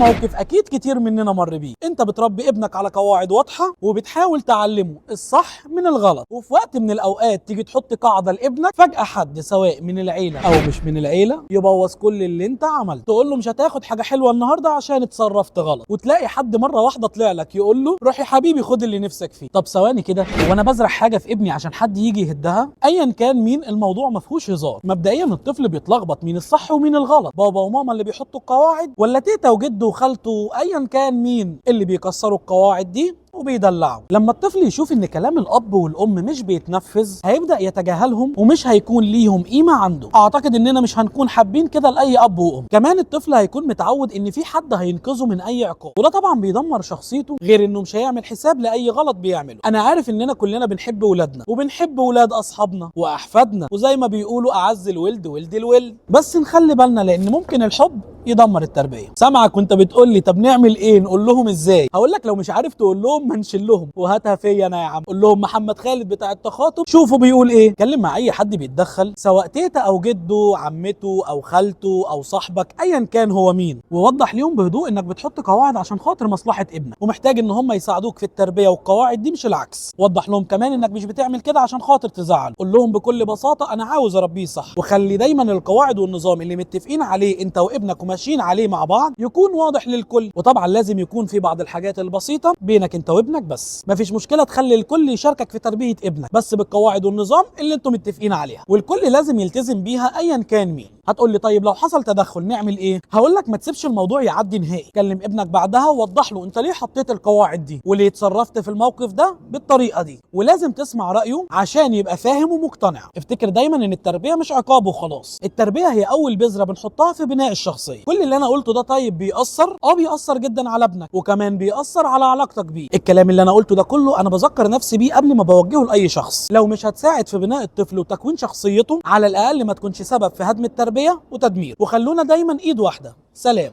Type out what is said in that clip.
موقف اكيد كتير مننا مر بيه. انت بتربي ابنك على قواعد واضحه وبتحاول تعلمه الصح من الغلط، وفي وقت من الاوقات تيجي تحط قاعده لابنك، فجاه حد سواء من العيله او مش من العيله يبوظ كل اللي انت عملته. تقول له مش هتاخد حاجه حلوه النهارده عشان اتصرفت غلط، وتلاقي حد مره واحده طلع لك يقول له روح يا حبيبي خد اللي نفسك فيه. طب ثواني كده، هو انا بزرع حاجه في ابني عشان حد يجي يهدها؟ ايا كان مين، الموضوع ما فيهوش هزار. مبدئيا الطفل بيتلخبط مين الصح ومين الغلط، بابا وماما اللي بيحطوا القواعد ولا تيتا وجده وخالته، ايا كان مين اللي بيكسروا القواعد دي وبيدلعوا. لما الطفل يشوف ان كلام الاب والام مش بيتنفذ هيبدا يتجاهلهم ومش هيكون ليهم قيمه عنده. اعتقد اننا مش هنكون حابين كده لاي اب وام. كمان الطفل هيكون متعود ان في حد هينقذه من اي عقاب، وده طبعا بيدمر شخصيته، غير انه مش هيعمل حساب لاي غلط بيعمله. انا عارف اننا كلنا بنحب ولادنا وبنحب ولاد اصحابنا واحفادنا، وزي ما بيقولوا اعز الولد ولد الولد، بس نخلي بالنا لان ممكن الحب يدمر التربيه. سامعك وانت بتقول لي طب نعمل ايه، نقول لهم ازاي؟ هقول لك لو مش عارف تقول لهم ما نشلهم وهاتها فيا انا يا عم. قول لهم محمد خالد بتاع التخاطب شوفوا بيقول ايه. اتكلم مع اي حد بيتدخل، سواء تيتا او جده، عمته او خالته او صاحبك، ايا كان هو مين، ووضح ليهم بهدوء انك بتحط قواعد عشان خاطر مصلحه ابنك ومحتاج ان هم يساعدوك في التربيه، والقواعد دي مش العكس. وضح لهم كمان انك مش بتعمل كده عشان خاطر تزعل. قول لهم بكل بساطه انا عاوز اربيه صح، وخلي دايما القواعد والنظام اللي متفقين عليه انت وابنك وماشيين عليه مع بعض يكون واضح للكل. وطبعا لازم يكون في بعض الحاجات البسيطه بينك انت وابنك بس. مفيش مشكله تخلي الكل يشاركك في تربيه ابنك، بس بالقواعد والنظام اللي انتم متفقين عليها، والكل لازم يلتزم بيها ايا كان مين. هتقول لي طيب لو حصل تدخل نعمل ايه؟ هقول لك ما تسيبش الموضوع يعدي نهائي. كلم ابنك بعدها ووضح له انت ليه حطيت القواعد دي وليه اتصرفت في الموقف ده بالطريقه دي، ولازم تسمع رايه عشان يبقى فاهم ومقتنع. افتكر دايما ان التربيه مش عقاب وخلاص، التربيه هي اول بذره بنحطها في بناء الشخصيه. كل اللي انا قلته ده طيب بيأثر؟ بيأثر جدا على ابنك، وكمان بيأثر على علاقتك بيه. الكلام اللي انا قلته ده كله انا بذكر نفسي بيه قبل ما بوجهه لاي شخص. لو مش هتساعد في بناء الطفل وتكوين شخصيته، على الاقل ما تكونش سبب في هدم التربيه وتدمير. وخلونا دايما ايد واحده. سلام.